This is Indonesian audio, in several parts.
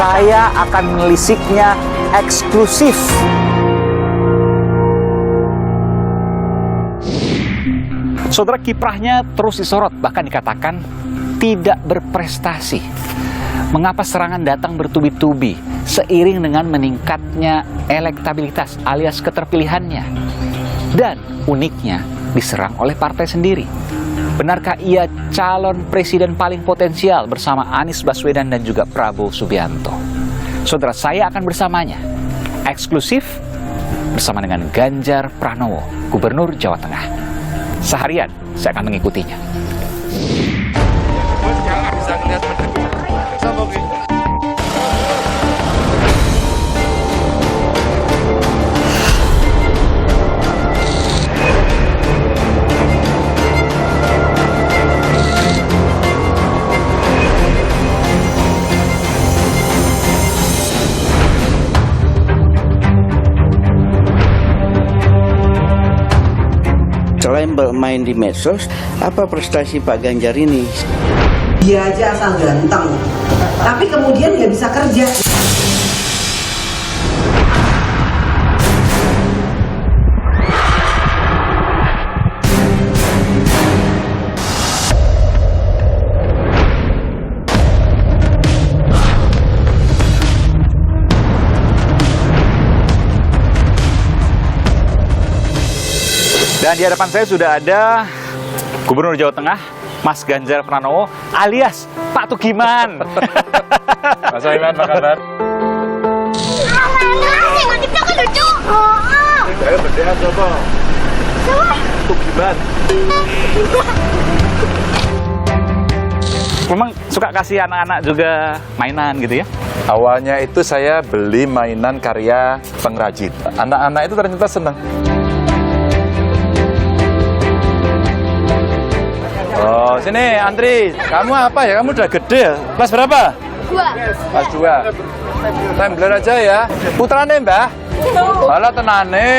Saya akan menelisiknya eksklusif. Saudara, kiprahnya terus disorot, bahkan dikatakan tidak berprestasi. Mengapa serangan datang bertubi-tubi seiring dengan meningkatnya elektabilitas alias keterpilihannya? Dan uniknya diserang oleh partai sendiri. Benarkah ia calon presiden paling potensial bersama Anies Baswedan dan juga Prabowo Subianto? Saudara, saya akan bersamanya. Eksklusif bersama dengan Ganjar Pranowo, Gubernur Jawa Tengah. Seharian saya akan mengikutinya. Selain bermain di medsos, apa prestasi Pak Ganjar ini? Dia aja asal ganteng, tapi kemudian nggak bisa kerja. Dan di hadapan saya sudah ada Gubernur Jawa Tengah, Mas Ganjar Pranowo, alias Pak Tugiman. Mas Aiman, apa kabar? Kita kan lucu. Saya berdehat coba. Tugiman. Memang suka kasih anak-anak juga mainan gitu ya? Awalnya itu saya beli mainan karya pengrajin. Anak-anak itu ternyata senang. Oh, sini antri. Kamu apa ya? Kamu udah gede ya? Kelas berapa? 2. Kelas 2. Tembler aja ya. Putrane, Mbah? Alah tenane.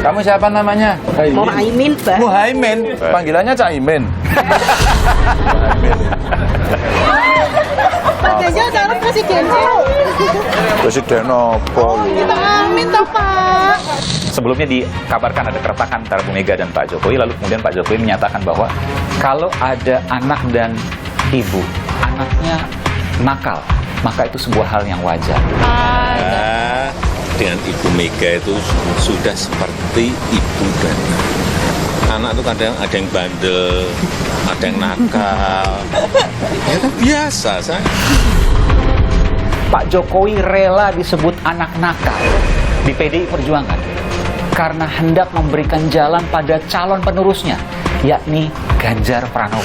Kamu siapa namanya? Muhaimin, Mbak. Muhaimin. Panggilannya Cak Imin. Pak Ganjar calon presidennya. Presiden apa lu? Amin toh, Pak. Sebelumnya dikabarkan ada keretakan antara Bu Mega dan Pak Jokowi, lalu kemudian Pak Jokowi menyatakan bahwa kalau ada anak dan ibu, anaknya nakal, maka itu sebuah hal yang wajar. Dengan Ibu Mega itu sudah seperti ibu dan anak itu kadang ada yang bandel, ada yang nakal. Ya kan biasa, saya. Pak Jokowi rela disebut anak nakal di PDI Perjuangan karena hendak memberikan jalan pada calon penerusnya, yakni Ganjar Pranowo.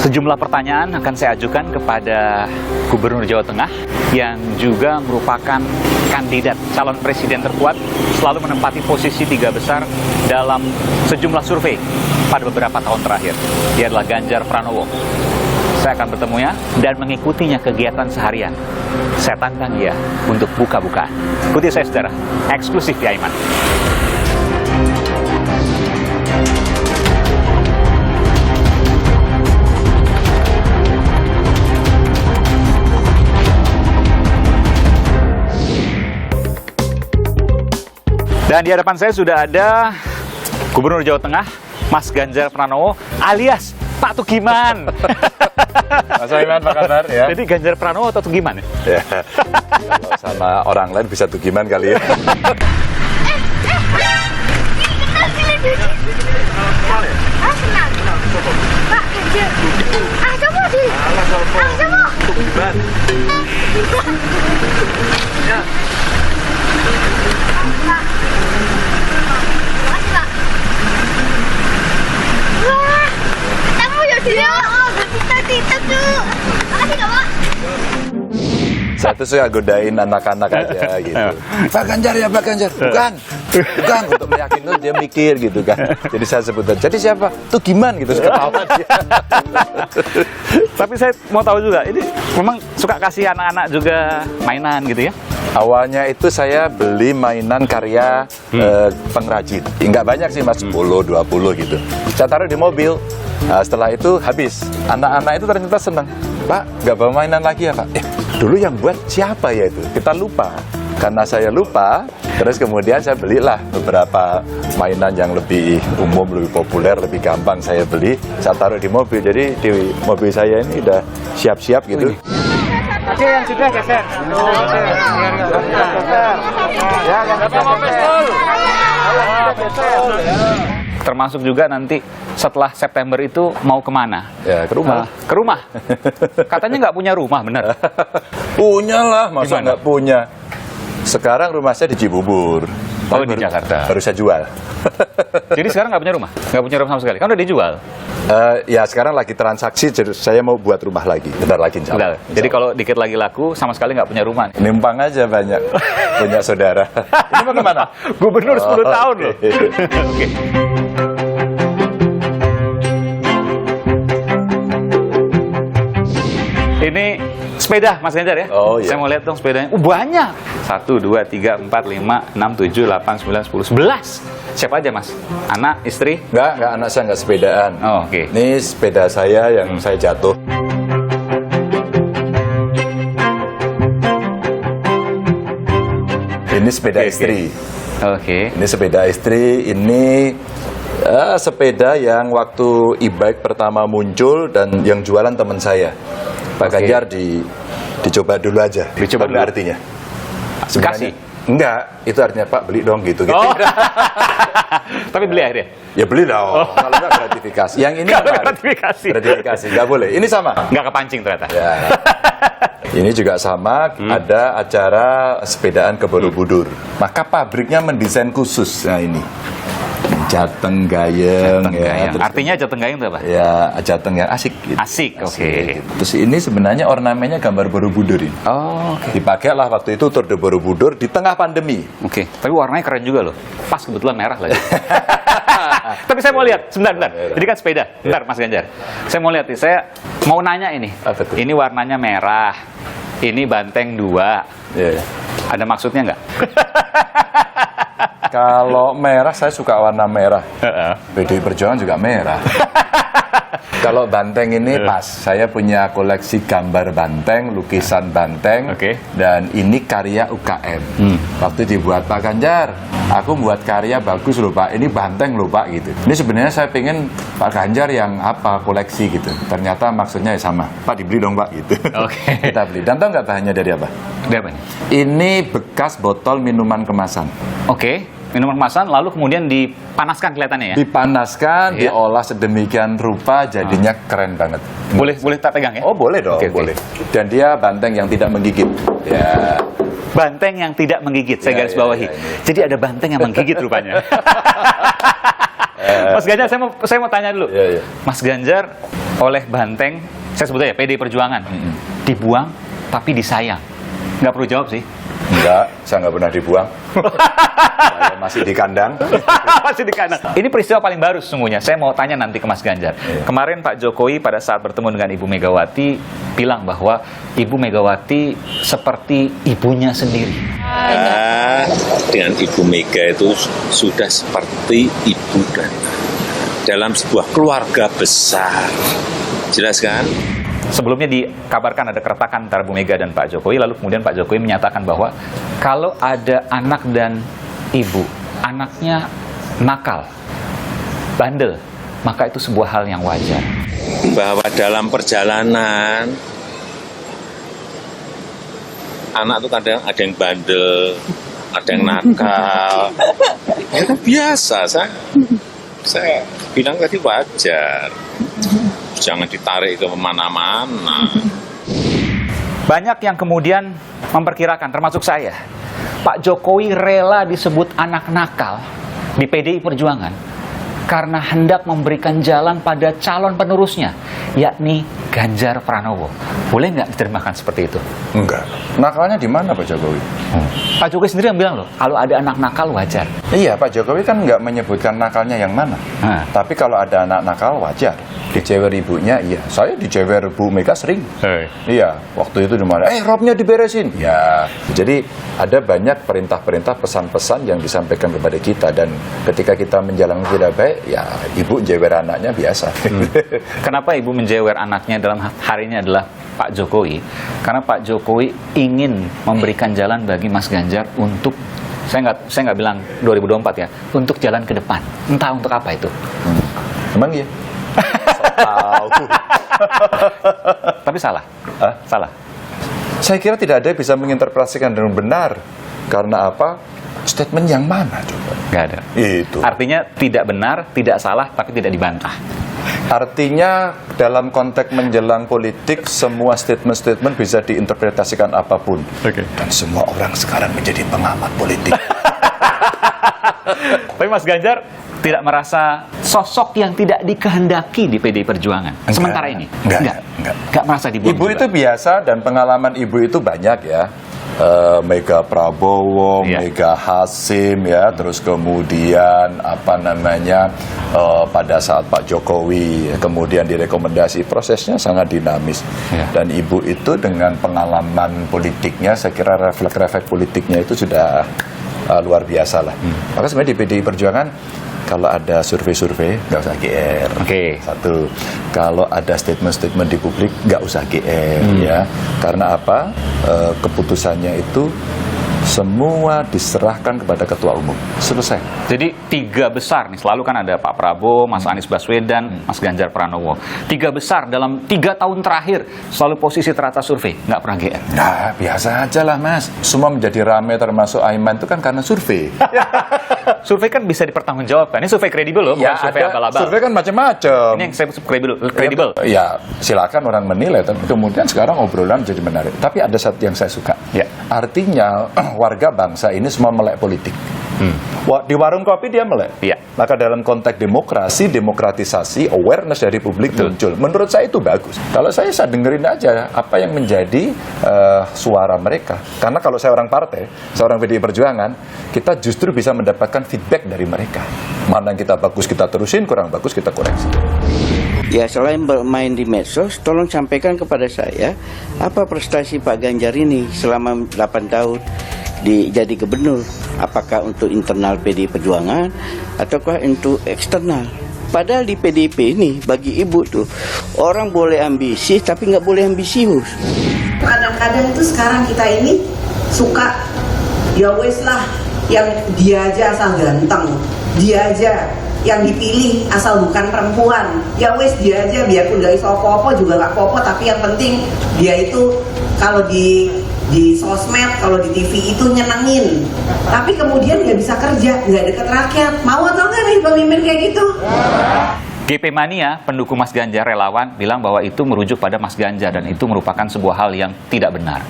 Sejumlah pertanyaan akan saya ajukan kepada Gubernur Jawa Tengah yang juga merupakan kandidat calon presiden terkuat, selalu menempati posisi 3 besar dalam sejumlah survei pada beberapa tahun terakhir. Dia adalah Ganjar Pranowo. Saya akan bertemunya dan mengikutinya kegiatan seharian. Saya tantang dia untuk buka-bukaan. Ikuti saya, saudara. Eksklusif di Aiman. Dan di hadapan saya sudah ada Gubernur Jawa Tengah, Mas Ganjar Pranowo, alias Pak Tugiman. Mas Aiman, apa kabar ya? Jadi Ganjar Pranowo atau Tugiman ya? Ya. Kalau sama orang lain bisa Tugiman kali ya. Saya tuh suka godain anak-anak aja gitu. Pak Ganjar ya, Pak Ganjar. Bukan untuk meyakinkan dia mikir gitu kan. Jadi saya sebut, jadi siapa? Tuh gimana gitu, ketawa dia. Tapi saya mau tahu juga, ini memang suka kasih anak-anak juga mainan gitu ya? Awalnya itu saya beli mainan karya pengrajin. Nggak banyak sih mas, 10, 20 gitu. Saya taruh di mobil. Nah, setelah itu habis. Anak-anak itu ternyata senang. Pak, nggak bawa mainan lagi ya Pak? Dulu yang buat siapa ya itu? Kita lupa. Karena saya lupa, terus kemudian saya belilah beberapa mainan yang lebih umum, lebih populer, lebih gampang saya beli. Saya taruh di mobil. Jadi di mobil saya ini udah siap-siap gitu. Oke, yang sudah geser. Termasuk juga nanti setelah September itu mau kemana? Ya, ke rumah. Ke rumah. Katanya nggak punya rumah, benar? Punya lah, masa Gimana? nggak punya? Sekarang rumah saya di Cibubur. Oh, Tapi di Jakarta. Baru saya jual. Jadi sekarang nggak punya rumah? Nggak punya rumah sama sekali? Kan udah dijual. Ya sekarang lagi transaksi, jadi saya mau buat rumah lagi. Bentar lagi insya Allah. Udah. Jadi kalau dikit lagi laku, sama sekali nggak punya rumah. Numpang aja banyak, punya saudara. Ini mau kemana? Gubernur 10 tahun loh. Oke. Oke. Ini sepeda Mas Ganjar ya? Oh, iya. Saya mau lihat dong sepedanya. Banyak. 1, 2, 3, 4, 5, 6, 7, 8, 9, 10, 11. Siapa aja Mas? Anak, istri? Enggak anak saya enggak sepedaan. Oh, oke. Ini sepeda saya yang saya jatuh. Ini sepeda Oke, istri. Oke. Ini sepeda istri, ini sepeda yang waktu e-bike pertama muncul dan yang jualan teman saya. Pak Oke. Ganjar dicoba dulu aja. Dicoba Apa dulu. artinya? Kasih? Enggak, itu artinya Pak beli dong gitu. Oh. Tapi beli akhirnya? Ya beli dong. Kalau enggak gratifikasi. Yang ini Kalau apa? gratifikasi. Gratifikasi, enggak boleh. Ini sama. Nggak kepancing ternyata. Ya. Ini juga sama, ada acara sepedaan ke Borobudur. Maka pabriknya mendesain khusus. Nah ini, Jateng Gayeng. Jateng Gayeng. Terus- Artinya Jateng Gayeng itu apa? Ya, Jateng yang asik. Gitu. Asik, oke. Terus ini sebenarnya ornamennya gambar Borobudur ini. Oh, oke. Dipakai lah waktu itu Tour de Borobudur di tengah pandemi. Oke, tapi warnanya keren juga loh. Pas kebetulan merah lagi. Tapi saya mau lihat, sebentar. Ini kan sepeda. Bentar, Mas Ganjar. Saya mau lihat nih, saya mau nanya ini. Apa tuh? Ini warnanya merah. Ini banteng 2. Ya. Ada maksudnya nggak? Kalau merah saya suka warna merah. PDI Perjuangan juga merah. Kalau banteng ini pas, saya punya koleksi gambar banteng, lukisan banteng, Oke. dan ini karya UKM. Waktu dibuat Pak Ganjar, aku buat karya bagus loh Pak, ini banteng loh Pak gitu. Ini sebenarnya saya pengen Pak Ganjar yang apa koleksi gitu. Ternyata maksudnya ya sama, Pak dibeli dong Pak gitu. Oke. Kita beli. Dan tahu nggak bahannya dari apa? Dia apa nih? Ini bekas botol minuman kemasan. Oke, minuman kemasan lalu kemudian dipanaskan kelihatannya ya? Dipanaskan, Iya. diolah sedemikian rupa, jadinya keren banget. Boleh tak pegang ya? Oh boleh dong, Oke, oke. boleh. Dan dia banteng yang tidak menggigit. Ya, Banteng yang tidak menggigit, saya Ya, garis ya, bawahi. ya, ini. Jadi ada banteng yang menggigit rupanya. Mas Ganjar, saya mau tanya dulu. Ya, ya. Mas Ganjar oleh banteng, saya sebut aja PDI Perjuangan, dibuang tapi disayang. Nggak perlu jawab sih. enggak, saya nggak pernah dibuang. Saya masih di kandang. Masih di kanan. Ini peristiwa paling baru sesungguhnya. Saya mau tanya nanti ke Mas Ganjar. Kemarin Pak Jokowi pada saat bertemu dengan Ibu Megawati bilang bahwa Ibu Megawati seperti ibunya sendiri. Dengan Ibu Mega itu sudah seperti ibu dan dalam sebuah keluarga besar. Jelas kan? Sebelumnya dikabarkan ada keretakan antara Bu Mega dan Pak Jokowi, lalu kemudian Pak Jokowi menyatakan bahwa kalau ada anak dan ibu, anaknya nakal, bandel, maka itu sebuah hal yang wajar. Bahwa dalam perjalanan anak itu kadang ada yang bandel, ada yang nakal. Ya kan biasa, saya bilang tadi wajar. Jangan ditarik ke mana-mana. Banyak yang kemudian memperkirakan, termasuk saya, Pak Jokowi rela disebut anak nakal di PDI Perjuangan karena hendak memberikan jalan pada calon penerusnya, yakni Ganjar Pranowo. Boleh nggak diterjemahkan seperti itu? Enggak. Nakalnya di mana Pak Jokowi? Pak Jokowi sendiri yang bilang loh, kalau ada anak nakal wajar. Iya, Pak Jokowi kan nggak menyebutkan nakalnya yang mana. Nah. Tapi kalau ada anak nakal wajar. Dijewer ibunya, iya. Saya dijewer Bu Mega sering. Iya, waktu itu dimana? Robnya diberesin. Ya, jadi ada banyak perintah-perintah, pesan-pesan yang disampaikan kepada kita, dan ketika kita menjalankan tidak baik, ya ibu jewer anaknya biasa. Kenapa ibu menjewer anaknya dalam hari ini adalah Pak Jokowi? Karena Pak Jokowi ingin memberikan jalan bagi Mas Ganjar untuk, saya nggak bilang 2024 ya, untuk jalan ke depan. Entah untuk apa itu. Emang iya? Tahu. Tapi salah. Salah. Saya kira tidak ada yang bisa menginterpretasikan dengan benar. Karena apa? Statement yang mana coba? Nggak ada. Itu. Artinya tidak benar, tidak salah, tapi tidak dibantah. Artinya dalam konteks menjelang politik, semua statement-statement bisa diinterpretasikan apapun. Dan semua orang sekarang menjadi pengamat politik. Tapi Mas Ganjar tidak merasa sosok yang tidak dikehendaki di PDI Perjuangan. Sementara ini? Enggak merasa dibuang. Ibu itu biasa, dan pengalaman ibu itu banyak ya. Mega Prabowo, Mega Hasim ya, terus kemudian pada saat Pak Jokowi kemudian direkomendasi, prosesnya sangat dinamis. Dan ibu itu dengan pengalaman politiknya, saya kira refleks politiknya itu sudah luar biasa lah. Maka sebenarnya di PDI Perjuangan, kalau ada survei-survei, nggak usah GR. Satu, kalau ada statement-statement di publik, nggak usah GR ya. Karena apa? Keputusannya itu semua diserahkan kepada ketua umum. Selesai. Jadi 3 besar nih, selalu kan ada Pak Prabowo, Mas Anies Baswedan, Mas Ganjar Pranowo. 3 besar dalam 3 tahun terakhir selalu posisi teratas survei, nggak pernah GR. Nah, biasa aja lah Mas. Semua menjadi ramai termasuk Aiman itu kan karena survei. Survei kan bisa dipertanggungjawabkan. Ini survei kredibel loh, bukan survei abal-abal. Survei kan macam-macam. Ini yang saya kredibel. Ya, silakan orang menilai. Tapi kemudian sekarang obrolan jadi menarik. Tapi ada satu yang saya suka. Artinya warga bangsa ini semua melek politik. Di warung kopi dia melek. Maka dalam konteks demokrasi, demokratisasi, awareness dari publik muncul. Menurut saya itu bagus. Kalau saya dengerin aja apa yang menjadi suara mereka. Karena kalau saya orang partai, seorang PDI Perjuangan, kita justru bisa mendapatkan feedback dari mereka. Mana yang kita bagus kita terusin, kurang bagus kita koreksi. Ya, selain bermain di medsos, tolong sampaikan kepada saya apa prestasi Pak Ganjar ini selama 8 tahun jadi gubernur. Apakah untuk internal PDI Perjuangan ataukah untuk eksternal? Padahal di PDIP ini bagi ibu tuh orang boleh ambisi tapi nggak boleh ambisius. Kadang-kadang itu sekarang kita ini suka ya wes lah, yang dia aja asal ganteng, dia aja yang dipilih asal bukan perempuan, ya wes dia aja biarpun gak iso apa-apa juga gak apa-apa, tapi yang penting dia itu kalau di sosmed, kalau di TV itu nyenengin, tapi kemudian nggak bisa kerja, nggak deket rakyat. Mau atau nggak nih pemimpin kayak gitu? GP Mania, pendukung Mas Ganjar, relawan, bilang bahwa itu merujuk pada Mas Ganjar dan itu merupakan sebuah hal yang tidak benar.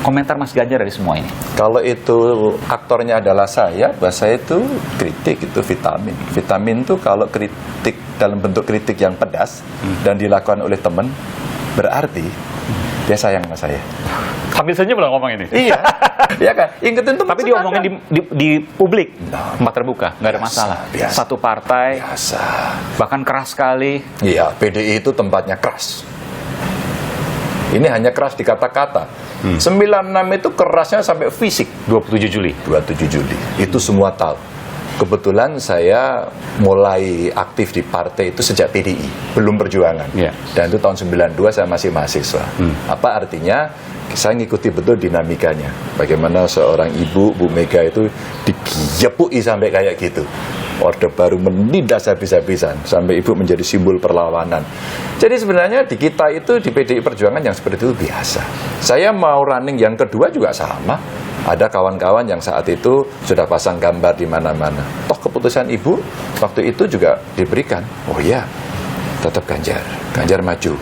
Komentar Mas Ganjar dari semua ini? Kalau itu aktornya adalah saya, bahasa itu kritik, itu vitamin. Vitamin itu kalau kritik dalam bentuk kritik yang pedas dan dilakukan oleh teman, berarti dia sayang sama saya. Sambil senyum belum ngomong ini? Iya. Iya kan? Ingetin teman. Tapi dia ngomongin di publik, tempat terbuka, nggak ada masalah. Satu partai, bahkan keras sekali. Iya, PDI itu tempatnya keras. Ini hanya keras di kata-kata. 96 itu kerasnya sampai fisik. 27 Juli. 27 Juli. Itu semua tahu. Kebetulan saya mulai aktif di partai itu sejak PDI, belum Perjuangan. Dan itu tahun 92 saya masih mahasiswa. Apa artinya? Saya ngikuti betul dinamikanya. Bagaimana seorang ibu, Bu Mega itu digepui sampai kayak gitu. Orde Baru menindas habis-habisan sampai ibu menjadi simbol perlawanan. Jadi sebenarnya di kita itu di PDI Perjuangan yang seperti itu biasa. Saya mau running yang kedua juga sama. Ada kawan-kawan yang saat itu sudah pasang gambar di mana-mana. Toh keputusan ibu waktu itu juga diberikan. Oh iya, tetap Ganjar maju.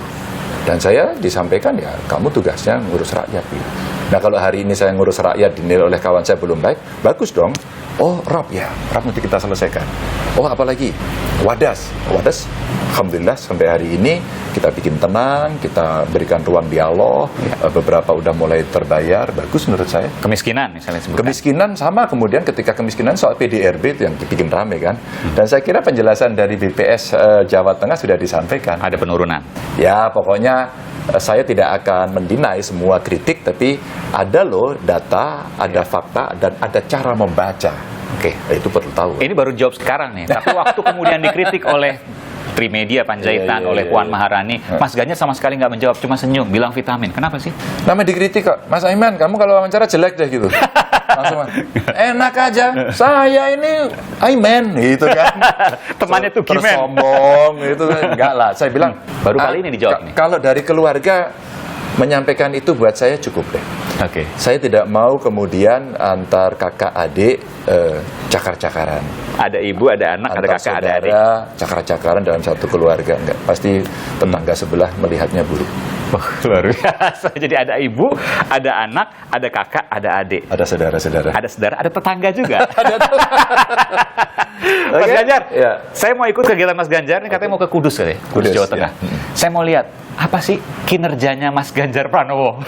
Dan saya disampaikan ya, kamu tugasnya ngurus rakyat. Nah kalau hari ini saya ngurus rakyat dinilai oleh kawan saya belum baik, bagus dong. Oh, Rob ya, Rob nanti kita selesaikan. Oh, apalagi Wadas, alhamdulillah sampai hari ini kita bikin tenang, kita berikan ruang dialog. Beberapa udah mulai terbayar, bagus menurut saya. Kemiskinan misalnya sebutkan. Kemiskinan sama, kemudian ketika kemiskinan soal PDRB itu yang bikin rame kan. Dan saya kira penjelasan dari BPS Jawa Tengah sudah disampaikan. Ada penurunan. Ya, pokoknya saya tidak akan mendinai semua kritik, tapi ada loh data, ada fakta, dan ada cara membaca. Oke. Itu perlu tahu. Ini baru jawab sekarang nih. Tapi waktu kemudian dikritik oleh Trimedia Panjaitan, oleh Puan Maharani, Mas Ganjar sama sekali nggak menjawab, cuma senyum, bilang vitamin. Kenapa sih? Namanya dikritik kok, Mas Aiman, kamu kalau wawancara jelek deh gitu. Langsung, enak aja, saya ini Aiman, gitu kan. Temannya tuh Gimen. Tersombong, gitu kan. Enggak lah, saya bilang. Baru kali ini dijawab nih. Kalau dari keluarga, menyampaikan itu buat saya cukup deh. Oke. Saya tidak mau kemudian antar kakak adik cakar-cakaran. Ada ibu, ada anak, ada Antar kakak, ada adik. saudara, cakar-cakaran dalam satu keluarga. Enggak, pasti tetangga sebelah melihatnya buruk. Oh, luar biasa. Jadi ada ibu, ada anak, ada kakak, ada adik. Ada saudara-saudara. Ada saudara, ada tetangga juga. Mas Oke? Ganjar, Ya. saya mau ikut kegiatan Mas Ganjar, ini katanya mau ke Kudus kali, Kudus Kudus, Jawa Tengah. ya. Saya mau lihat apa sih kinerjanya Mas Ganjar Pranowo.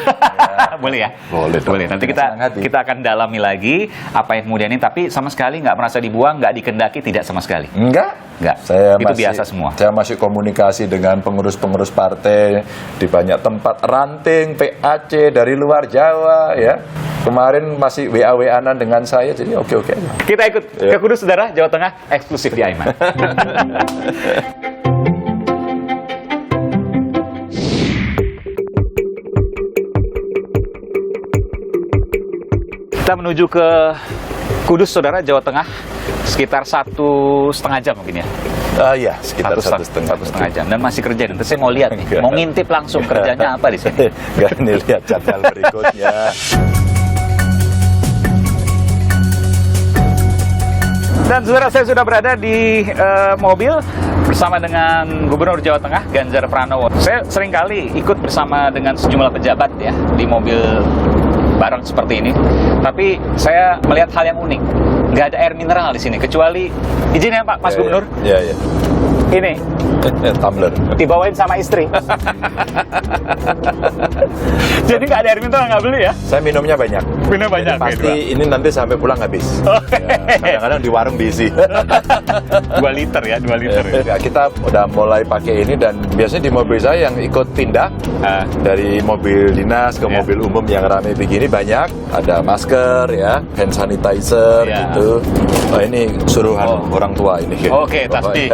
Boleh ya? Boleh dong. Boleh. Nanti Senang hati. kita akan dalami lagi apa yang kemudian ini. Tapi sama sekali nggak merasa dibuang, nggak dikendaki, tidak sama sekali. Enggak. Nggak. Saya Itu biasa semua. Saya masih komunikasi dengan pengurus-pengurus partai di banyak tempat, ranting, PAC dari luar Jawa ya. Kemarin masih WA-WA-an dengan saya, jadi oke-oke aja. Kita ikut ke Kudus, saudara, Jawa Tengah, eksklusif di Aiman. Kita menuju ke Kudus, saudara, Jawa Tengah, sekitar 1,5 jam mungkin ya. Iya, sekitar satu setengah jam. Dan masih kerja. Nanti saya mau lihat nih, mau ngintip langsung kerjanya apa di sini. Enggak, nih lihat jadwal berikutnya. Dan saudara, saya sudah berada di mobil bersama dengan Gubernur Jawa Tengah, Ganjar Pranowo. Saya seringkali ikut bersama dengan sejumlah pejabat ya di mobil bareng seperti ini. Tapi saya melihat hal yang unik. Nggak ada air mineral di sini, kecuali izin ya Pak, Mas Gubernur. Iya. Ini Tumbler. dibawain sama istri. Jadi nggak ada air mineral, nggak beli ya? Saya minumnya banyak. Minum banyak. Pasti ini nanti sampai pulang habis. Ya, kadang-kadang di warung diisi. 2 liter ya, 2 liter. Ya, kita udah mulai pakai ini dan biasanya di mobil saya yang ikut pindah dari mobil dinas ke Ya. mobil umum yang ramai begini banyak. Ada masker ya, hand sanitizer Ya. gitu. Oh, ini suruhan orang tua ini. Oke, tasbih.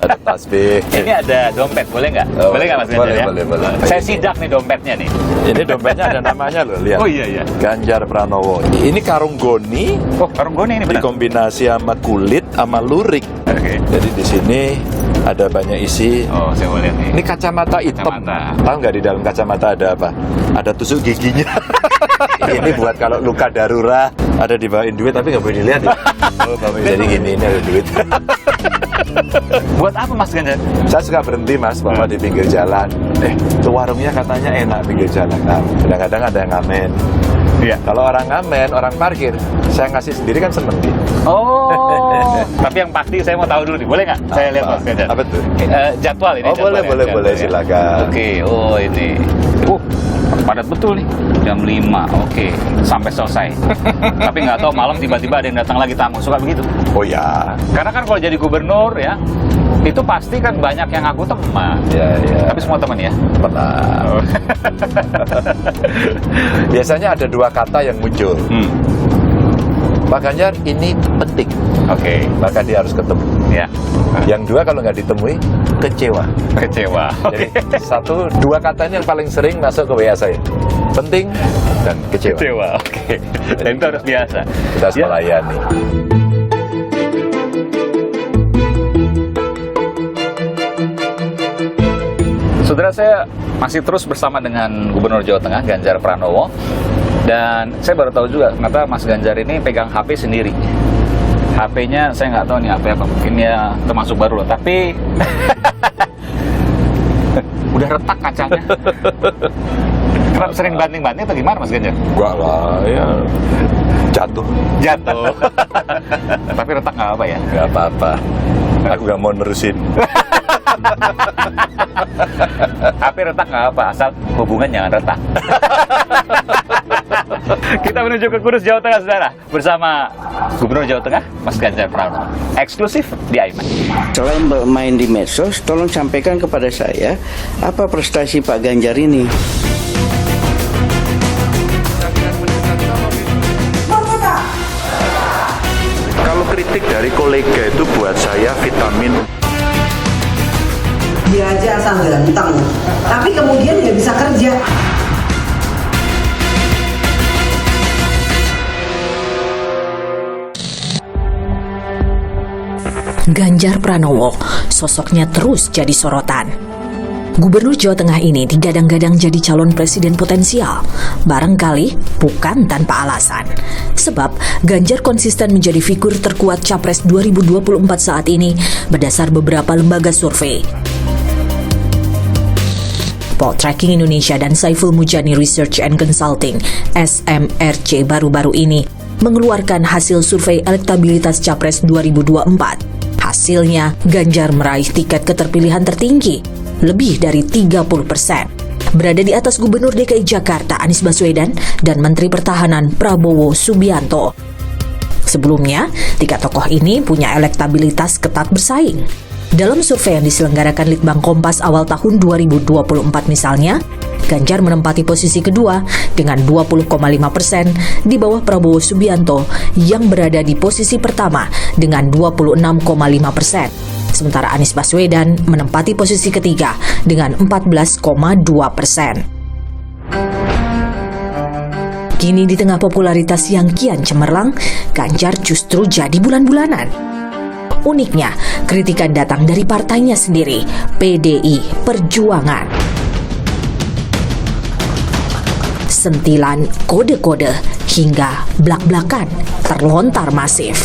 Ada tasbih. Ini ada dompet, boleh nggak? Oh, Boleh nggak Mas Ganjar boleh, ya? boleh. Saya sidak nih dompetnya nih. Ini dompetnya ada namanya loh, lihat. Oh iya. Ganjar Pranowo. Ini karung goni Oh, karung goni ini benar. dikombinasi sama kulit sama lurik. Oke. Jadi di sini ada banyak isi. Oh, saya mau lihat nih. Ini kacamata hitam. Kacamata. Tahu nggak di dalam kacamata ada apa? Ada tusuk giginya. Ini buat kalau luka darurat. Ada dibawain duit tapi nggak boleh dilihat ya. Oh, jadi gini, ini ada duit. Buat apa Mas Ganjar? Saya suka berhenti mas, bawa di pinggir jalan. Itu warungnya katanya enak pinggir jalan. Nah, kadang-kadang ada yang ngamen. Iya. Kalau orang ngamen, orang parkir, saya ngasih sendiri kan seneng dia. Oh. Tapi yang pasti saya mau tahu dulu nih. Boleh nggak? Saya lihat Mas Ganjar. Apa tuh? Jadwal ini. Oh, jadwal boleh, ya, boleh, jadwal ya. silakan. Oke. Oh ini. Padat betul nih. Jam 5. Oke. Sampai selesai. Tapi nggak tahu malam tiba-tiba ada yang datang lagi tamu. Suka begitu. Oh ya. Karena kan kalau jadi gubernur ya, itu pasti kan banyak yang ngaku teman. Ya. Tapi semua teman ya. Benar. Biasanya ada 2 kata yang muncul. Pak Ganjar ini penting, Oke. maka dia harus ketemu. Ya. Yang 2 kalau nggak ditemui, kecewa. Kecewa. Jadi 2 kata ini yang paling sering masuk ke WA saya. Penting dan kecewa. Kecewa. Oke. Dan itu harus biasa. Kita harus Ya. melayani. Saudara, saya masih terus bersama dengan Gubernur Jawa Tengah, Ganjar Pranowo. Dan saya baru tahu juga, ternyata Mas Ganjar ini pegang HP sendiri. HP-nya saya nggak tahu nih HP apa, mungkin ya termasuk baru loh. Tapi udah retak kacanya. Kenapa sering banting-banting atau gimana Mas Ganjar? Enggak lah, ya jatuh. Jatuh. Tapi retak nggak apa ya? Nggak apa-apa. Aku nggak mau nerusin. Tapi retak nggak apa, asal hubungan jangan retak. Kita menuju ke Kudus, Jawa Tengah, saudara, bersama Gubernur Jawa Tengah, Mas Ganjar Pranowo. Eksklusif di Aiman. Selain bermain di medsos, tolong sampaikan kepada saya apa prestasi Pak Ganjar ini. Kalau kritik dari kolega itu buat saya vitamin. Dia aja asal ganteng, tapi kemudian nggak bisa kerja. Ganjar Pranowo, sosoknya terus jadi sorotan. Gubernur Jawa Tengah ini digadang-gadang jadi calon presiden potensial, barangkali bukan tanpa alasan. Sebab Ganjar konsisten menjadi figur terkuat Capres 2024 saat ini berdasar beberapa lembaga survei. Poltreking Indonesia dan Saiful Mujani Research and Consulting (SMRC) baru-baru ini mengeluarkan hasil survei elektabilitas Capres 2024. Hasilnya, Ganjar meraih tiket keterpilihan tertinggi, lebih dari 30%. Berada di atas Gubernur DKI Jakarta Anies Baswedan dan Menteri Pertahanan Prabowo Subianto. Sebelumnya, tiga tokoh ini punya elektabilitas ketat bersaing. Dalam survei yang diselenggarakan Litbang Kompas awal tahun 2024 misalnya, Ganjar menempati posisi kedua dengan 20,5% di bawah Prabowo Subianto yang berada di posisi pertama dengan 26,5%. Sementara Anies Baswedan menempati posisi ketiga dengan 14,2%. Kini di tengah popularitas yang kian cemerlang, Ganjar justru jadi bulan-bulanan. Uniknya, kritikan datang dari partainya sendiri, PDI Perjuangan. Sentilan kode-kode hingga blak-blakan terlontar masif.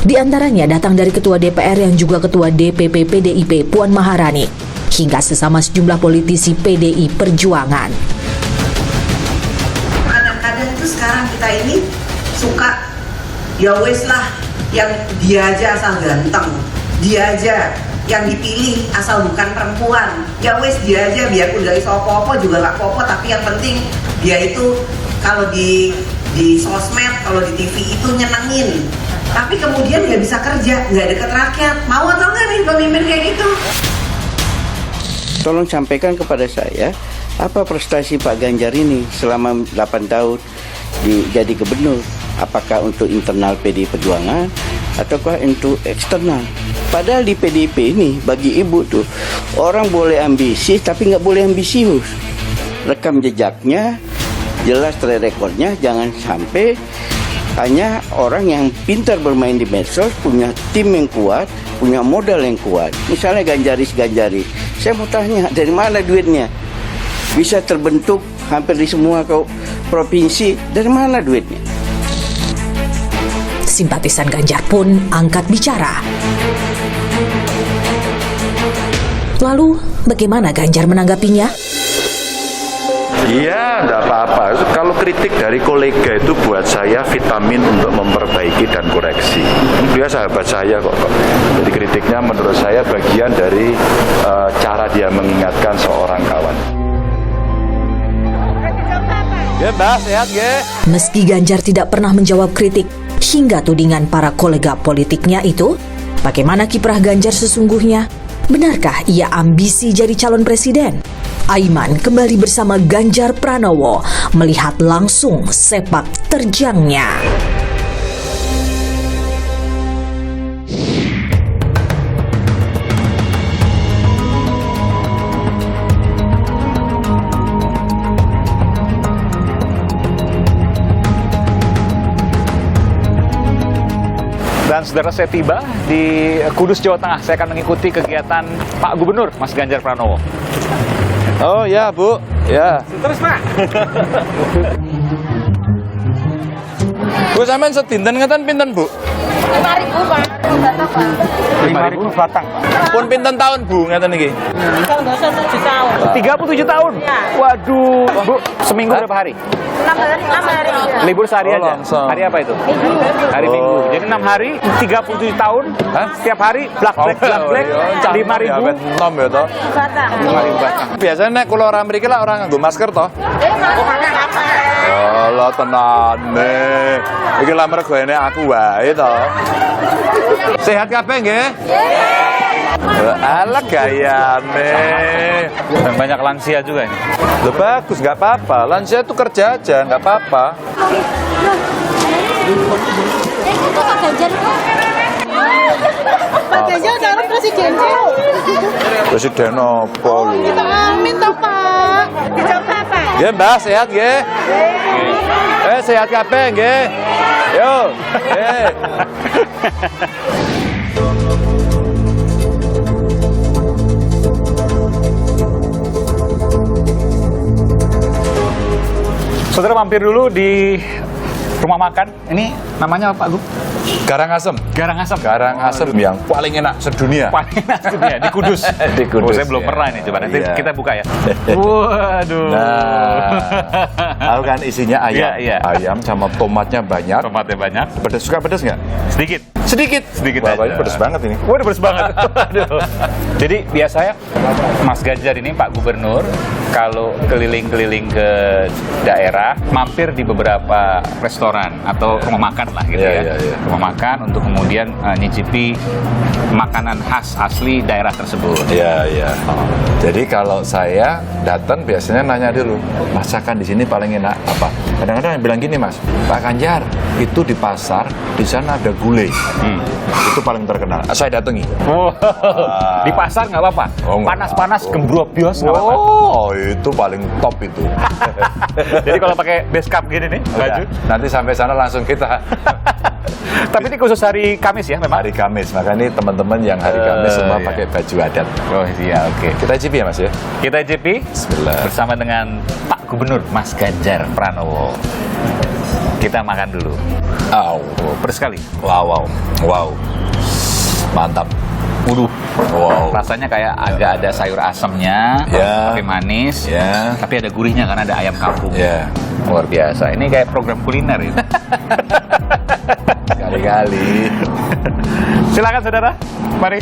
Di antaranya datang dari Ketua DPR yang juga Ketua DPP PDIP Puan Maharani hingga sesama sejumlah politisi PDI Perjuangan. Kadang-kadang itu sekarang kita ini suka ya wes lah, yang dia aja asal ganteng, dia aja yang dipilih asal bukan perempuan, ya wes dia aja biarpun dari sopo-opo juga gak popo, tapi yang penting dia itu kalau di sosmed, kalau di TV itu nyenengin, tapi kemudian nggak bisa kerja, nggak deket rakyat. Mau atau nggak nih pemimpin kayak gitu? Tolong sampaikan kepada saya apa prestasi Pak Ganjar ini selama 8 tahun jadi gubernur. Apakah untuk internal PDI Perjuangan ataukah untuk eksternal? Padahal di PDIP ini bagi ibu tuh orang boleh ambisi tapi nggak boleh ambisius. Rekam jejaknya, jelas track recordnya, jangan sampai hanya orang yang pintar bermain di medsos, punya tim yang kuat, punya modal yang kuat. Misalnya Ganjaris, saya mau tanya dari mana duitnya? Bisa terbentuk hampir di semua provinsi, dari mana duitnya? Simpatisan Ganjar pun angkat bicara. Lalu, bagaimana Ganjar menanggapinya? Iya, enggak apa-apa. Kalau kritik dari kolega itu buat saya vitamin untuk memperbaiki dan koreksi. Dia sahabat saya kok. Jadi kritiknya menurut saya bagian dari cara dia mengingatkan seorang kawan. Sehat, Meski Ganjar tidak pernah menjawab kritik hingga tudingan para kolega politiknya itu, bagaimana kiprah Ganjar sesungguhnya? Benarkah ia ambisi jadi calon presiden? Aiman kembali bersama Ganjar Pranowo melihat langsung sepak terjangnya. Dan saudara, saya tiba di Kudus, Jawa Tengah. Saya akan mengikuti kegiatan Pak Gubernur, Mas Ganjar Pranowo. Oh ya, Bu. Ya. Terus, Pak. Bu, sampean setinten ngeten pinten, Bu? 5.000, Pak. 5.000 batang. Pun pinten tahun Bu ngeten niki? Kalau nggak salah 7 tahun. 37 tahun. Iya. Waduh, Bu, seminggu berapa hari? 6 hari. Libur sehari Oh, aja. langsung. Hari apa itu? Hari Oh. Minggu. Jadi 6 hari, 37 tahun. Hah? Setiap hari black 5.000. Nom ya toh. Batang. 5.000 batang. Biasanya nek kula orang mriki lah orang nganggo masker toh. Allah tenane. Iki lah mergone aku wae toh. Sehat kabeh nggih? Ala gayane. Dan banyak lansia juga ini. Loh bagus, nggak apa-apa. Lansia itu kerja aja, nggak apa-apa. Pak Ganjar. Pak Ganjar calon presiden. Presiden apa lu? Kita amin toh Pak. Dicoba Pak. Nggih, Mbah, sehat nggih? Sehat kabeh nggih? Yo. Saudara mampir dulu di rumah makan. Ini namanya apa, Bu? Karangasem. Garangasem. Karangasem yang paling enak sedunia. Paling enak dunia di Kudus. Di Kudus, Oh, saya belum ya. pernah nih, coba nanti Iya. kita buka ya. Waduh. Nah, tahu kan isinya ayam. Iya, iya. Ayam sama tomatnya banyak. Tomatnya banyak. Pedes, suka pedes nggak? Sedikit. Sedikit Wah, aja. Pedes banget ini. Waduh, pedes banget. Waduh. Jadi biasanya Mas Ganjar ini Pak Gubernur kalau keliling-keliling ke daerah mampir di beberapa restoran atau rumah makan lah gitu Iya, ya. iya, iya. Rumah makan untuk kemudian nyicipi makanan khas asli daerah tersebut. Iya, iya. Jadi kalau saya datang biasanya nanya dulu, masakan di sini paling enak apa? Kadang-kadang bilang gini, Mas, Pak Ganjar, itu di pasar, di sana ada gulai. Itu paling terkenal. Saya datangi. Oh, di pasar nggak apa-apa. Oh, nggak Panas-panas apa-apa. gembrobios nggak apa-apa. Oh, itu paling top itu. Jadi kalau pakai base cap gini nih, baju. Udah, nanti sampai sana langsung kita Tapi ini khusus hari Kamis ya memang. hari Kamis. Maka ini teman-teman yang hari Kamis semua iya. pakai baju adat. Oh iya, oke. Kita cicipi ya, Mas ya. Kita JP Bismillah. bersama dengan Pak Gubernur Mas Ganjar Pranowo. Kita makan dulu. Au. Oh, pedas sekali. Wow, wow. Wow. Mantap. Waduh. Wow. Rasanya kayak agak ada sayur asamnya, Ya. tapi manis. Ya. Tapi ada gurihnya karena ada ayam kampung. Ya. Luar biasa. Ini kayak program kuliner ini. Kali-kali. Silakan saudara. Mari.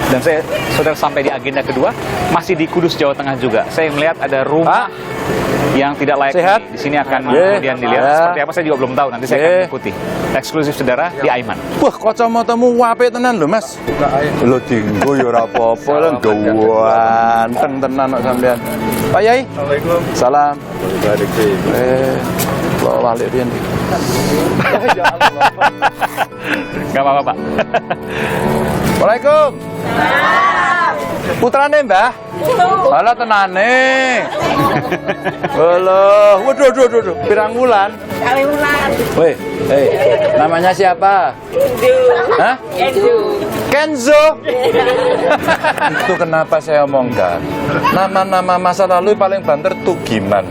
Dan saya, saudara, sampai di agenda kedua, masih di Kudus, Jawa Tengah juga. Saya melihat ada rumah yang tidak layak Sehat? huni. Di sini akan Yeah. kemudian dilihat Yeah. seperti apa, saya juga belum tahu. Nanti saya akan Yeah. mengikuti. Eksklusif saudara di Aiman. Wah, kacamatamu apik tenan lho, Mas. Lho dinggo ya ora apa-apa, lho ganteng tenan kok sampean. Pak Yai. Assalamualaikum. Salam. Lo balik pian iki? Gak apa-apa, Pak. Waalaikum. Putrane, Mbah? Halo tenane. Halo. Waduh. Pirang wulan? Weh, namanya siapa? Hah? Kenzo. Itu kenapa saya omongkan. Nama-nama masa lalu paling banter tuh Giman.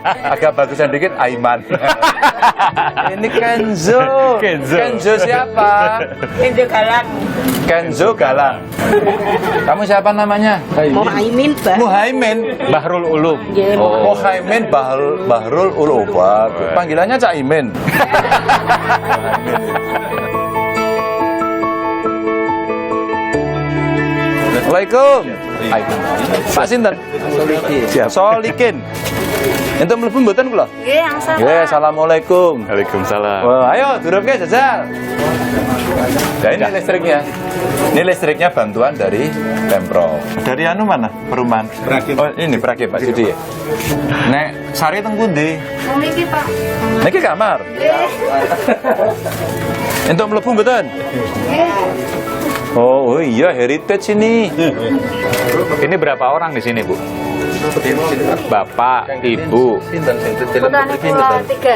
Agak bagusan dikit Aiman. Ini Kenzo. Kenzo siapa? Kenzo Galang. Kamu siapa namanya? Muhaimin, Pak. Muhaimin. Bahrul Ulum. Oh, Muhaimin Bahrul Ulum. Panggilannya Cak Imin. Waalaikum. Pak sinten? Siap. Solikin. Ente mlebu mboten kula? Nggih, angsal. Nggih, assalamualaikum. Waalaikumsalam. Wah, ayo durupke jajal. Nah, ini listriknya. Ini listriknya bantuan dari Pemprov. Dari anu mana? Perumahan. Oh, ini Prake Pak Sudi ya. Nek sari teng pundi? Niki, Pak. Niki kamar. Entuk mlebu mboten? Oh iya, heritage ini. Ini berapa orang di sini, Bu? Bapak, Ibu,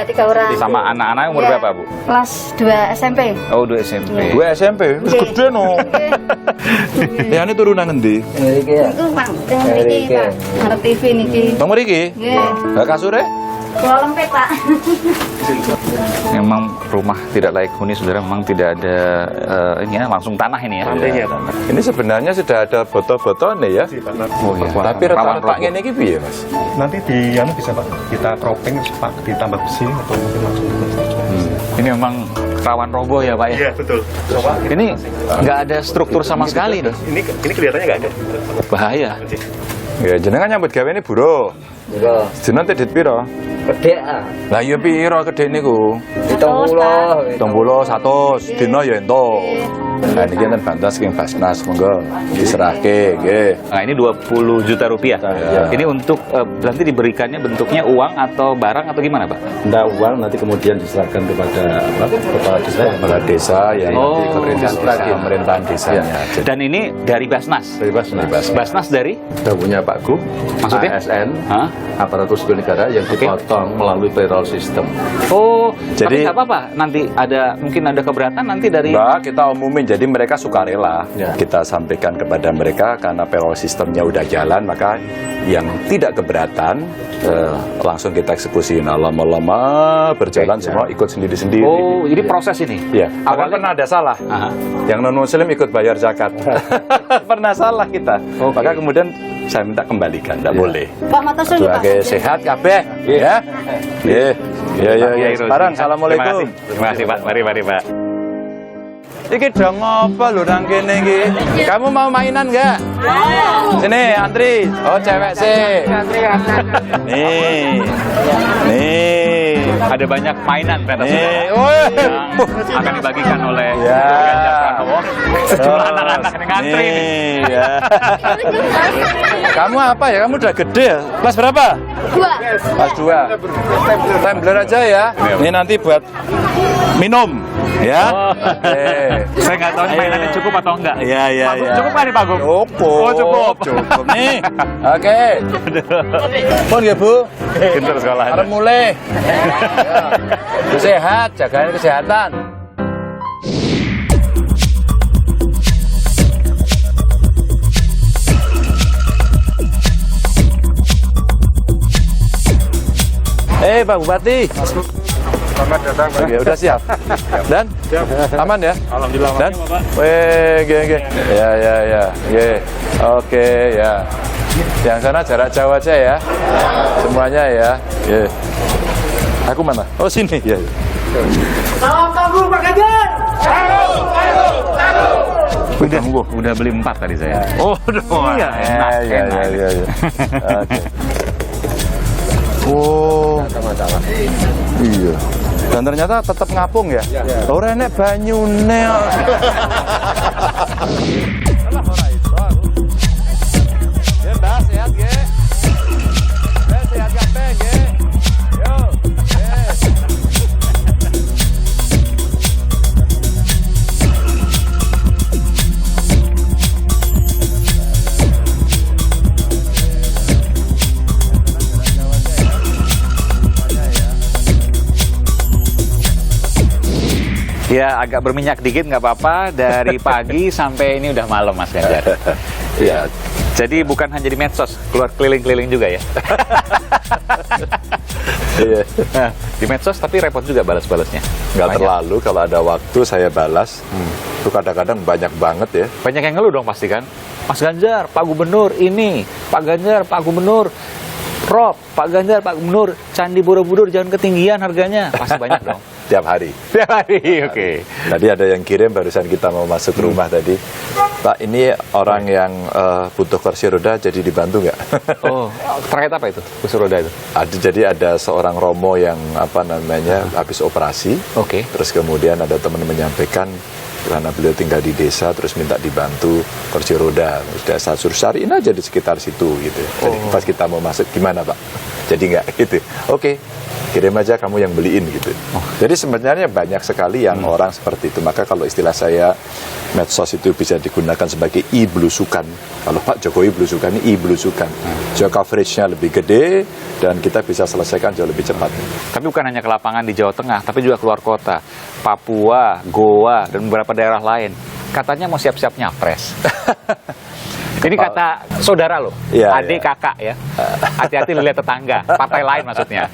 Tiga orang. sama anak-anak umur berapa, Bu? Kelas 2 SMP. Oh, 2 SMP. Gue SMP, wis gede no. Ya ini turunan ngendi? Itu Pak, yang niki Pak. Ngarep TV niki. Bang mriki? Nggih. Lah kasure? Kula lempet Pak. Memang rumah tidak layak huni, saudara. Memang tidak ada ini ya, langsung tanah ini ya. Iya. Ini sebenarnya sudah ada botol-botolnya ya. Oh iya. Tapi Rawan retak-retak roboh. ngene iki piye, Mas? Nanti di bisa Pak, kita cropping Pak, ditambah besi atau mungkin langsung Ini memang rawan roboh ya, Pak ya. Iya betul. Ini nggak ada struktur sama sekali nih. Ini kelihatannya nggak ada. Bahaya. Ya jenengan nyambut gawe ini buro. Iya, Jenengan tedit piro? gede ah. Lah iya piro gede niku? 70. 100 dina ya ento. Nah niki enten bantas king Basnas monggo diserahke nggih. Nah, ini 20 juta rupiah. Ya. Ini untuk nanti diberikannya bentuknya uang atau barang atau gimana, Pak? Tidak uang nanti kemudian diserahkan kepada kepala desa. Kepala desa yang nanti Oh, pemerintahan desanya. Dan ini dari Basnas. Dari Basnas. Basnas dari? Kita punya Pak Gub, Maksudnya? ASN, Hah? aparatur sipil negara yang dipotong melalui payroll system. Oh, Jadi- tapi nggak apa-apa. Nanti mungkin ada keberatan nanti dari. Mbak, kita umumin, jadi mereka sukarela. Ya. Kita sampaikan kepada mereka karena payroll sistemnya udah jalan, maka yang tidak keberatan langsung kita eksekusi. Nah, lama-lama berjalan semua ikut sendiri-sendiri. Oh, jadi proses ini. Iya, Awalnya- pernah ada salah. Aha. Yang non-muslim ikut bayar zakat. Pernah salah kita. Oke. Maka kemudian saya minta kembalikan, tidak boleh. Pak Mata Suli Pak. Sebagai sehat kabeh, ya. Nggih. Ya, ya, Pak ya. Kiai Rozi. Sekarang, assalamualaikum. Terima kasih, Pak. Mari, Pak. Iki dong apa lho nang kene iki? Kamu mau mainan enggak? Sini antri. Oh, cewek sih. Nih. Nih. Ada banyak mainan ternyata Nih. saudara, yang akan dibagikan oleh Ya. Ganjar Pranowo sejumlah anak-anak yang ngantri nih. Nih, ya. Kamu apa ya? Kamu udah gede ya? Kelas berapa? 2. Kelas 2. Tumbler aja ya. Ini nanti buat minum. Ya. Oh. Oke. Saya nggak tahu ini mainannya cukup atau enggak. Iya, iya, Pak Gub, iya. cukup nggak nih, Pak Gub? Cukup. Oh, cukup. Cukup nih. Oke. Pun ya, Bu. Pinter sekolah. Harus mulai. Ya. Sehat, jagain kesehatan. Pak Bupati. Selamat datang Pak. Oke, udah siap. Dan aman ya? Alhamdulillah. Dan nggih. Ya. Nggih. Oke, ya. Yang sana jarak jauh aja ya. Semuanya ya. Nggih. Aku mana? Oh, sini. Ya. Udah beli 4 tadi saya. Oh, iya. Enak. Ya. Oke. Oh. Iya. Dan ternyata tetap ngapung ya. Ora enek banyune. Ya, agak berminyak dikit nggak apa-apa. Dari pagi sampai ini udah malam, Mas Ganjar. Iya. Jadi bukan hanya di medsos, keluar keliling-keliling juga ya. Iya. Nah, di medsos tapi repot juga balas-balasnya. Nggak Banyak. terlalu, kalau ada waktu saya balas. Itu kadang-kadang banyak banget ya. Banyak yang ngeluh dong pasti kan. Mas Ganjar, Pak Gubernur ini, Pak Ganjar, Pak Gubernur, Rob, Pak Ganjar, Pak Gubernur, Candi Borobudur jangan ketinggian harganya. Pasti banyak dong. Tiap hari. Tiap hari, oke. Tadi ada yang kirim barusan kita mau masuk rumah tadi. Pak, ini orang yang butuh kursi roda jadi dibantu nggak? Oh, terkait apa itu? Kursi roda itu? Jadi ada seorang romo yang habis operasi. Oke. Terus kemudian ada teman menyampaikan karena beliau tinggal di desa terus minta dibantu kursi roda. Sudah saya suruh cariin aja di sekitar situ gitu. Jadi pas kita mau masuk gimana Pak? Jadi nggak gitu. Oke, kirim aja kamu yang beliin gitu. Jadi sebenarnya banyak sekali yang orang seperti itu. Maka kalau istilah saya, medsos itu bisa digunakan sebagai i-belusukan. Kalau Pak Jokowi belusukan, ini i-belusukan. So coverage-nya lebih gede dan kita bisa selesaikan jauh lebih cepat. Tapi bukan hanya ke lapangan di Jawa Tengah, tapi juga keluar kota. Papua, Goa, dan beberapa daerah lain. Katanya mau siap-siap nyapres. Ini kata saudara loh, Iya, adik iya. kakak ya. Hati-hati lihat tetangga, partai lain maksudnya.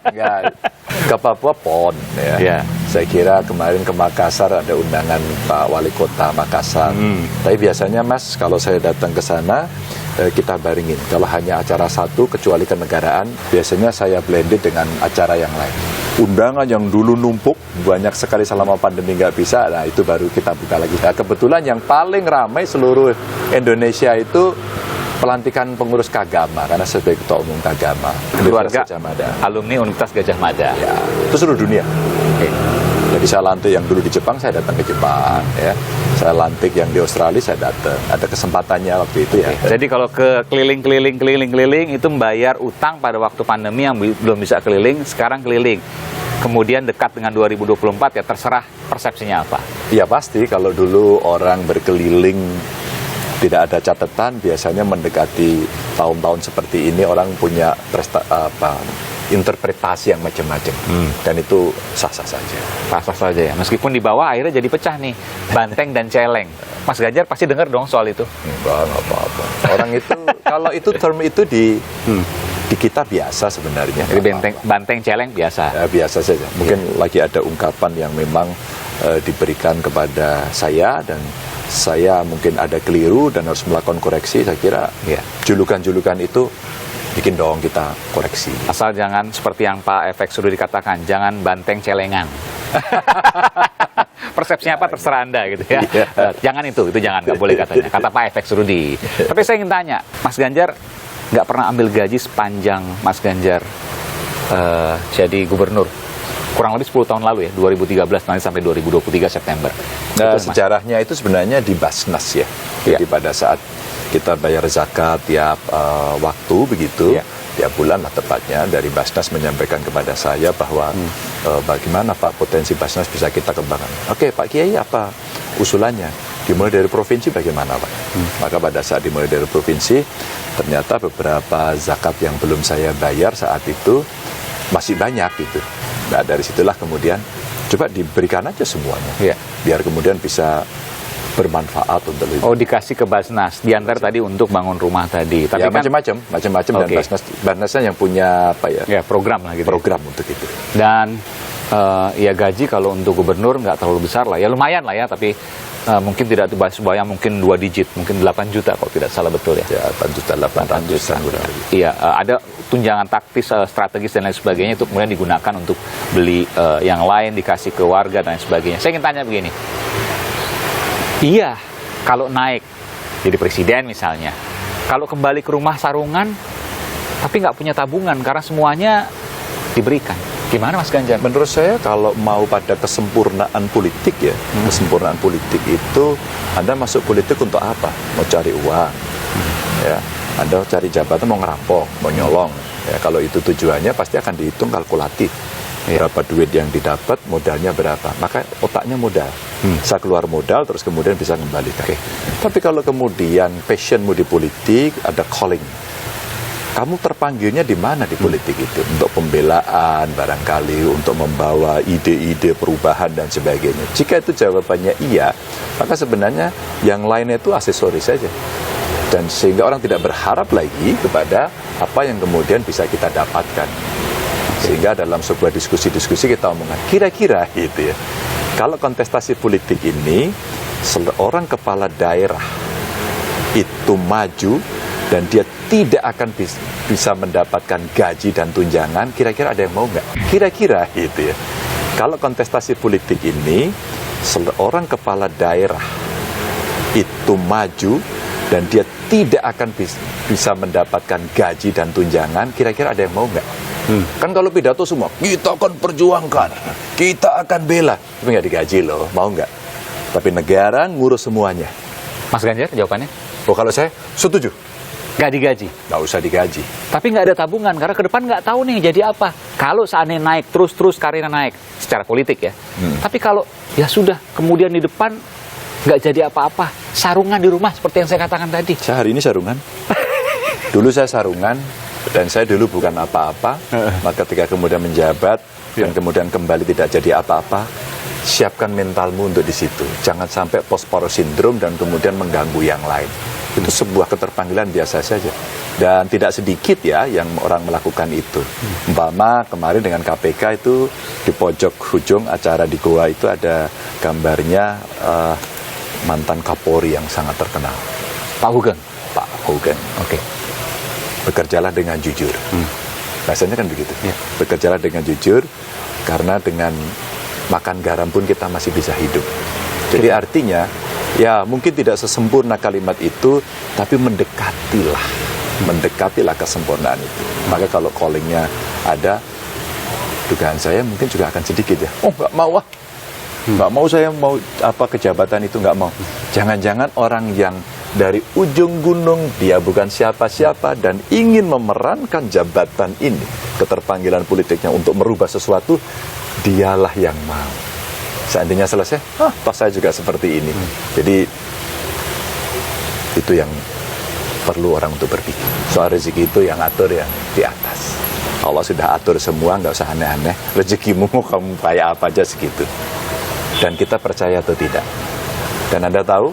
Enggak, ke Papua PON ya. Ya. Saya kira kemarin ke Makassar ada undangan Pak Wali Kota Makassar. Tapi biasanya Mas, kalau saya datang ke sana, kita baringin. Kalau hanya acara satu, kecuali kenegaraan, biasanya saya blended dengan acara yang lain. Undangan yang dulu numpuk, banyak sekali selama pandemi nggak bisa, nah itu baru kita buka lagi. Nah, kebetulan yang paling ramai seluruh Indonesia itu pelantikan pengurus Kagama, karena saya sebagai ketua umum Kagama. Keluarga Universitas Gajah Mada. alumni Universitas Gajah Mada. Ya, itu seluruh dunia. Jadi saya lantik yang dulu di Jepang, saya datang ke Jepang. Ya. Saya lantik yang di Australia, saya datang. Ada kesempatannya waktu itu ya. Jadi kalau ke keliling itu membayar utang pada waktu pandemi yang belum bisa keliling, sekarang keliling. Kemudian dekat dengan 2024 ya terserah persepsinya apa. Ya pasti kalau dulu orang berkeliling tidak ada catatan, biasanya mendekati tahun-tahun seperti ini orang punya interpretasi yang macam-macam. Dan itu sah-sah saja. Sah-sah saja ya. Meskipun di bawah akhirnya jadi pecah nih, banteng dan celeng. Mas Ganjar pasti dengar dong soal itu. Enggak apa-apa. Orang itu kalau itu term itu di kita biasa sebenarnya. Jadi banteng celeng biasa. Ya, biasa saja. Mungkin lagi ada ungkapan yang memang diberikan kepada saya dan saya mungkin ada keliru dan harus melakukan koreksi. Saya kira julukan-julukan itu bikin dong kita koreksi. Asal jangan seperti yang Pak Efek Surudi dikatakan, jangan banteng celengan. Persepsinya apa terserah Anda gitu ya. Jangan itu jangan, nggak boleh katanya. Kata Pak Efek Surudi. Tapi saya ingin tanya, Mas Ganjar nggak pernah ambil gaji sepanjang Mas Ganjar jadi gubernur. Kurang lebih 10 tahun lalu ya, 2013 nanti sampai 2023 September. Nah, sejarahnya itu sebenarnya di Basnas ya. Jadi pada saat kita bayar zakat tiap waktu begitu, tiap bulan lah tepatnya, dari Basnas menyampaikan kepada saya bahwa bagaimana Pak potensi Basnas bisa kita kembangkan. Oke Pak Kiai, apa usulannya? Dimulai dari provinsi bagaimana Pak? Maka pada saat dimulai dari provinsi, ternyata beberapa zakat yang belum saya bayar saat itu masih banyak gitu. Nah dari situlah kemudian coba diberikan aja semuanya, biar kemudian bisa bermanfaat untuk lebih. Oh, dikasih ke Basnas, diantar tadi untuk bangun rumah tadi. Tapi ya, kan macam-macam dan Basnasnya yang punya apa ya? Ya, program lah gitu. Program untuk itu. Dan ya gaji kalau untuk gubernur nggak terlalu besar lah, ya lumayan lah ya, tapi mungkin tidak sebanyak mungkin 2 digit, mungkin 8 juta kalau tidak salah betul ya. Ya, 8.800.000. Iya, ada tunjangan taktis, strategis dan lain sebagainya itu kemudian digunakan untuk beli yang lain, dikasih ke warga dan lain sebagainya. Saya ingin tanya begini. Iya, kalau naik jadi presiden misalnya, kalau kembali ke rumah sarungan, tapi nggak punya tabungan karena semuanya diberikan. Gimana Mas Ganjar? Menurut saya kalau mau pada kesempurnaan politik ya, kesempurnaan politik itu Anda masuk politik untuk apa? Mau cari uang, ya. Anda cari jabatan mau ngerampok, mau nyolong. Ya, kalau itu tujuannya pasti akan dihitung kalkulatif. Berapa duit yang didapat, modalnya berapa. Maka otaknya modal. Bisa keluar modal, terus kemudian bisa kembalikan. Tapi kalau kemudian passionmu di politik, ada calling. Kamu terpanggilnya di mana di politik itu? Untuk pembelaan barangkali, untuk membawa ide-ide perubahan dan sebagainya. Jika itu jawabannya iya, maka sebenarnya yang lainnya itu aksesoris saja. Dan sehingga orang tidak berharap lagi kepada apa yang kemudian bisa kita dapatkan. Sehingga dalam sebuah diskusi-diskusi kita omongkan, kira-kira gitu ya, kalau kontestasi politik ini, seorang kepala daerah itu maju, dan dia tidak akan bisa mendapatkan gaji dan tunjangan, kira-kira ada yang mau nggak? Kira-kira gitu ya. Kalau kontestasi politik ini, seorang kepala daerah itu maju, dan dia tidak akan bisa mendapatkan gaji dan tunjangan, kira-kira ada yang mau nggak? Kan kalau pidato semua, kita akan perjuangkan, kita akan bela, tapi nggak digaji loh, mau nggak? Tapi negara ngurus semuanya. Mas Ganjar jawabannya? Oh kalau saya setuju. Nggak digaji. Nggak usah digaji. Tapi nggak ada tabungan, karena ke depan nggak tahu nih jadi apa. Kalau seandainya naik, terus karirnya naik, secara politik ya. Tapi kalau ya sudah, kemudian di depan nggak jadi apa-apa, sarungan di rumah seperti yang saya katakan tadi. Saya hari ini sarungan. Dulu saya sarungan, dan saya dulu bukan apa-apa. Maka ketika kemudian menjabat, dan kemudian kembali tidak jadi apa-apa, siapkan mentalmu untuk di situ. Jangan sampai post-power syndrome dan kemudian mengganggu yang lain. Itu sebuah keterpanggilan biasa saja. Dan tidak sedikit ya yang orang melakukan itu. Umpama kemarin dengan KPK itu di pojok ujung acara di Goa itu ada gambarnya mantan Kapolri yang sangat terkenal. Pak Hugeng. Pak Hugeng. Oke. Bekerjalah dengan jujur. Bahasanya kan begitu. Bekerjalah dengan jujur, karena dengan makan garam pun kita masih bisa hidup. Jadi artinya, ya mungkin tidak sesempurna kalimat itu, tapi mendekatilah kesempurnaan itu. Maka kalau callingnya ada, dugaan saya mungkin juga akan sedikit ya. Oh nggak mau nggak mau, saya mau kejabatan itu nggak mau. Jangan-jangan orang yang dari ujung gunung, dia bukan siapa-siapa dan ingin memerankan jabatan ini, keterpanggilan politiknya untuk merubah sesuatu, dialah yang mau. Seandainya selesai, toh saya juga seperti ini. Jadi itu yang perlu orang untuk berpikir. Soal rezeki itu yang atur yang di atas. Allah sudah atur semua, nggak usah aneh-aneh. Rezekimu kamu kayak apa aja segitu. Dan kita percaya atau tidak. Dan Anda tahu,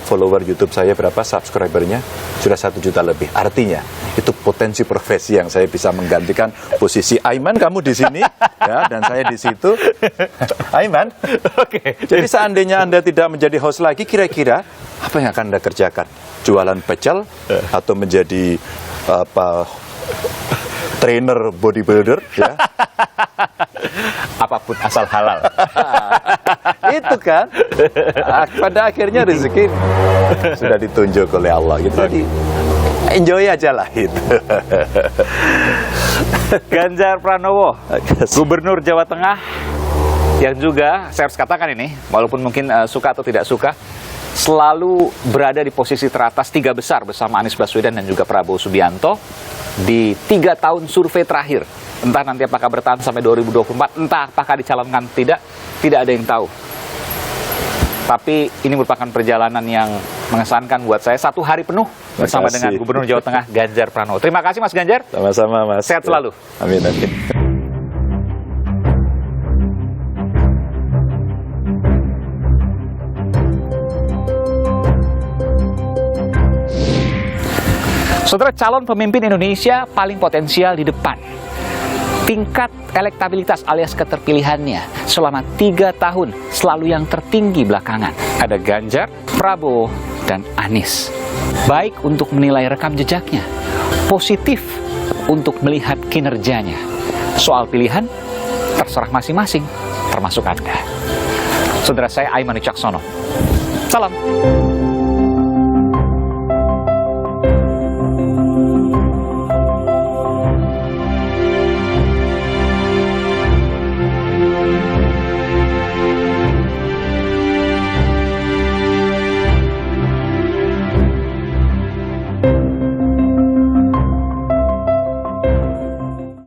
follower YouTube saya berapa, subscribernya sudah 1 juta lebih. Artinya itu potensi profesi yang saya bisa menggantikan posisi Aiman, kamu di sini ya, dan saya di situ. Aiman, oke. Jadi seandainya Anda tidak menjadi host lagi, kira-kira apa yang akan Anda kerjakan? Jualan pecel atau menjadi trainer bodybuilder ya? Apapun asal halal. Itu kan pada akhirnya rezeki sudah ditunjuk oleh Allah gitu. Jadi enjoy aja lah itu. Ganjar Pranowo, Gubernur Jawa Tengah, yang juga saya harus katakan ini, walaupun mungkin suka atau tidak suka, selalu berada di posisi teratas 3 besar bersama Anies Baswedan dan juga Prabowo Subianto di 3 tahun survei terakhir. Entah nanti apakah bertahan sampai 2024, entah apakah dicalonkan tidak ada yang tahu. Tapi ini merupakan perjalanan yang mengesankan buat saya, 1 hari penuh bersama dengan Gubernur Jawa Tengah Ganjar Pranowo. Terima kasih Mas Ganjar. Sama-sama Mas. Sehat selalu. Amin, amin. Saudara, calon pemimpin Indonesia paling potensial di depan. Tingkat elektabilitas alias keterpilihannya selama 3 tahun selalu yang tertinggi belakangan. Ada Ganjar, Prabowo, dan Anies. Baik untuk menilai rekam jejaknya, positif untuk melihat kinerjanya. Soal pilihan, terserah masing-masing, termasuk Anda. Saudara, saya Aiman Wicaksono. Salam.